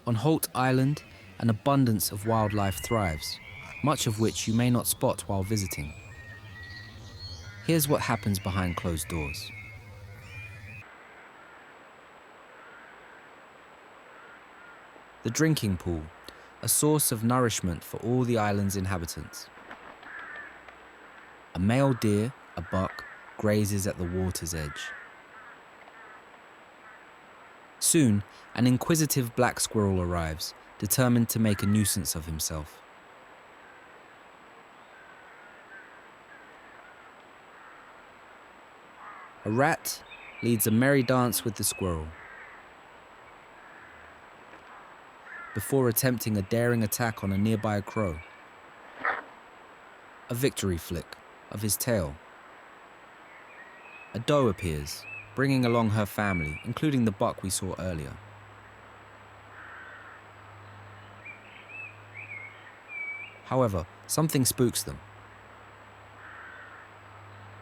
On Holt Island, an abundance of wildlife thrives, much of which you may not spot while visiting. Here's what happens behind closed doors. The drinking pool, a source of nourishment for all the island's inhabitants. A male deer, a buck, grazes at the water's edge. Soon, an inquisitive black squirrel arrives, determined to make a nuisance of himself. A rat leads a merry dance with the squirrel, before attempting a daring attack on a nearby crow. A victory flick of his tail. A doe appears, bringing along her family, including the buck we saw earlier. However, something spooks them.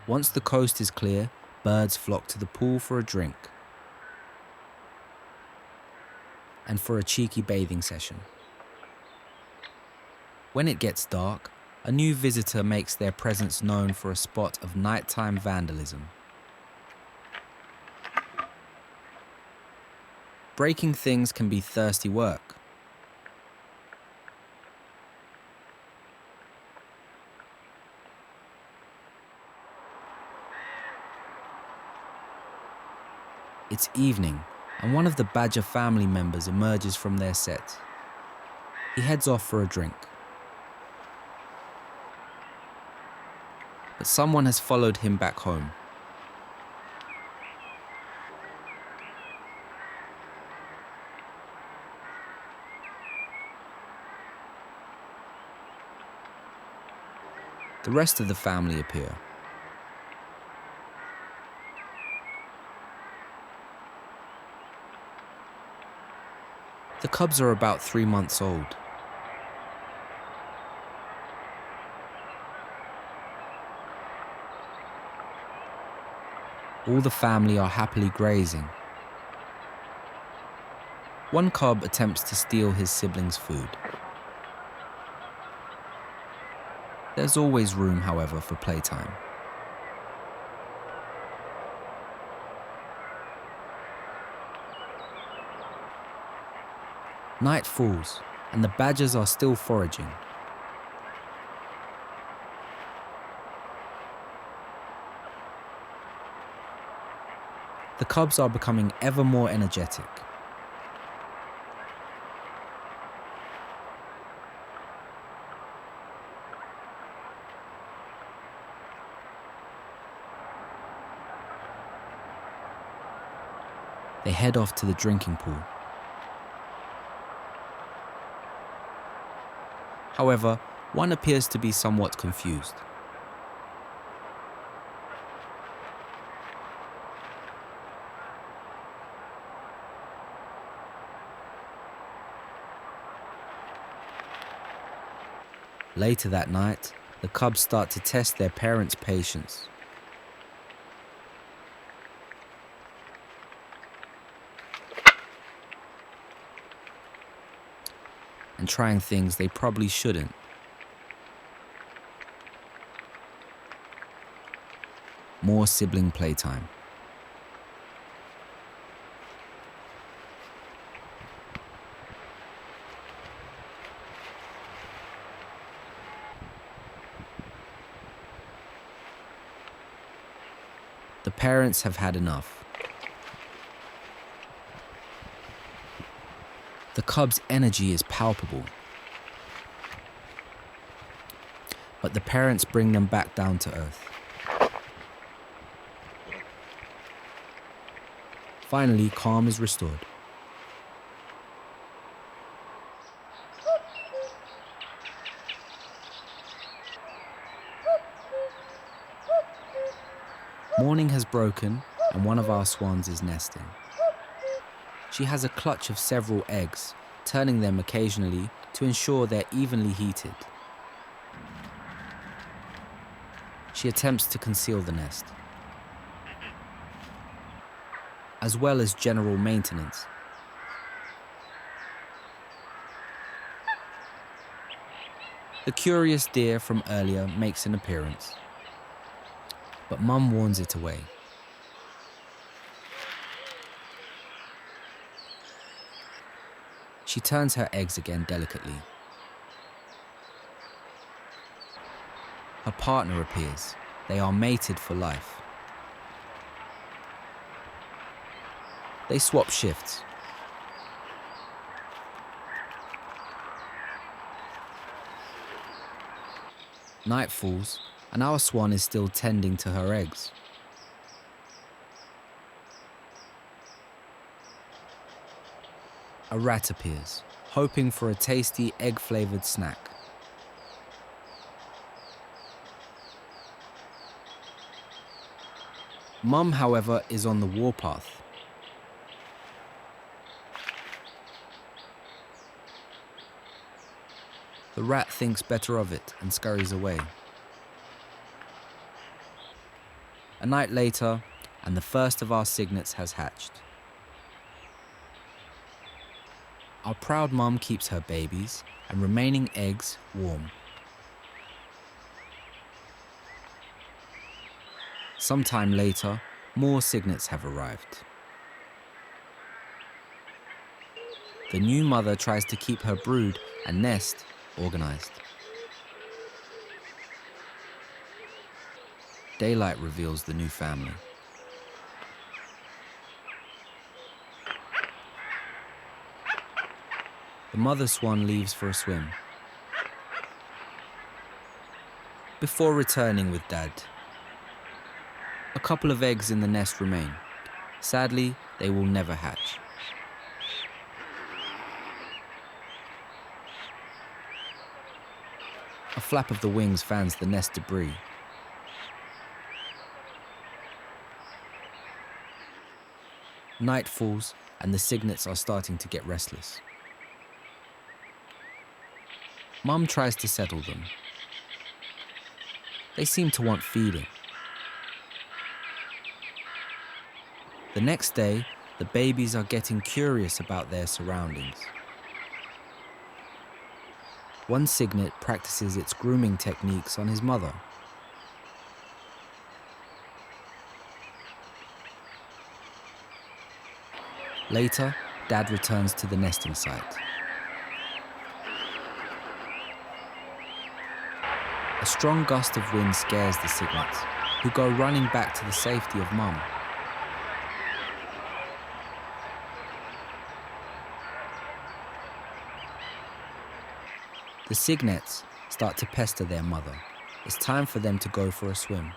Once the coast is clear, birds flock to the pool for a drink and for a cheeky bathing session. When it gets dark, a new visitor makes their presence known for a spot of nighttime vandalism. Breaking things can be thirsty work. It's evening, and one of the badger family members emerges from their set. He heads off for a drink. But someone has followed him back home. The rest of the family appear. The cubs are about 3 months old. All the family are happily grazing. One cub attempts to steal his sibling's food. There's always room, however, for playtime. Night falls, and the badgers are still foraging. The cubs are becoming ever more energetic. They head off to the drinking pool. However, one appears to be somewhat confused. Later that night, the cubs start to test their parents' patience. And trying things they probably shouldn't. More sibling playtime. The parents have had enough. The cubs' energy is palpable. But the parents bring them back down to earth. Finally, calm is restored. Morning has broken, and one of our swans is nesting. She has a clutch of several eggs, turning them occasionally to ensure they're evenly heated. She attempts to conceal the nest, as well as general maintenance. The curious deer from earlier makes an appearance, but Mum warns it away. She turns her eggs again delicately. Her partner appears. They are mated for life. They swap shifts. Night falls, and our swan is still tending to her eggs. A rat appears, hoping for a tasty egg-flavored snack. Mum, however, is on the warpath. The rat thinks better of it and scurries away. A night later, and the first of our cygnets has hatched. Our proud mum keeps her babies and remaining eggs warm. Sometime later, more cygnets have arrived. The new mother tries to keep her brood and nest organized. Daylight reveals the new family. The mother swan leaves for a swim, before returning with Dad. A couple of eggs in the nest remain. Sadly, they will never hatch. A flap of the wings fans the nest debris. Night falls, and the cygnets are starting to get restless. Mum tries to settle them. They seem to want feeding. The next day, the babies are getting curious about their surroundings. One cygnet practices its grooming techniques on his mother. Later, Dad returns to the nesting site. A strong gust of wind scares the cygnets, who go running back to the safety of Mum. The cygnets start to pester their mother. It's time for them to go for a swim.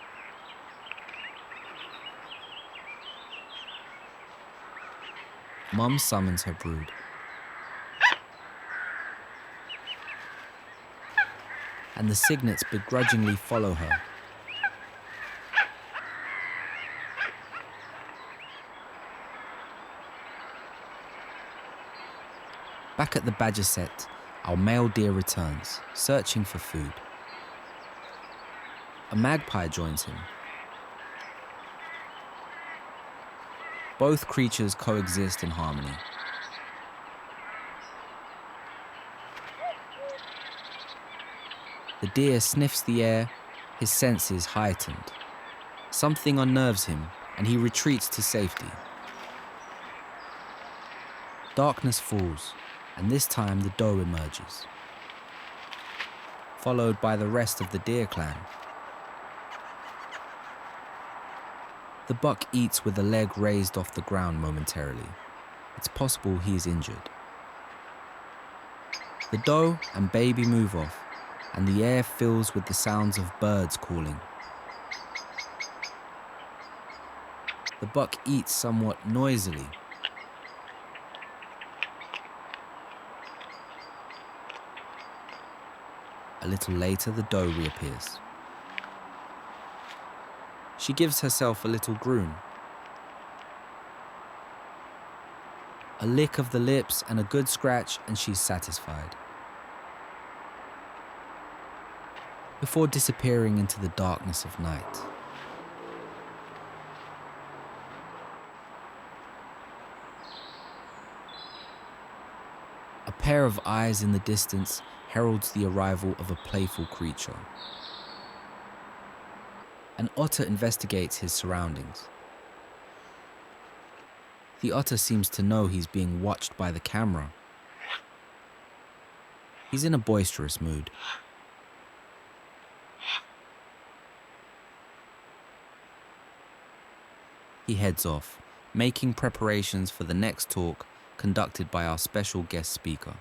Mum summons her brood. And the cygnets begrudgingly follow her. Back at the badger set, our male deer returns, searching for food. A magpie joins him. Both creatures coexist in harmony. The deer sniffs the air, his senses heightened. Something unnerves him, and he retreats to safety. Darkness falls, and this time the doe emerges, followed by the rest of the deer clan. The buck eats with a leg raised off the ground momentarily. It's possible he is injured. The doe and baby move off, and the air fills with the sounds of birds calling. The buck eats somewhat noisily. A little later, the doe reappears. She gives herself a little groom. A lick of the lips and a good scratch, and she's satisfied. Before disappearing into the darkness of night. A pair of eyes in the distance heralds the arrival of a playful creature. An otter investigates his surroundings. The otter seems to know he's being watched by the camera. He's in a boisterous mood. He heads off, making preparations for the next talk conducted by our special guest speaker.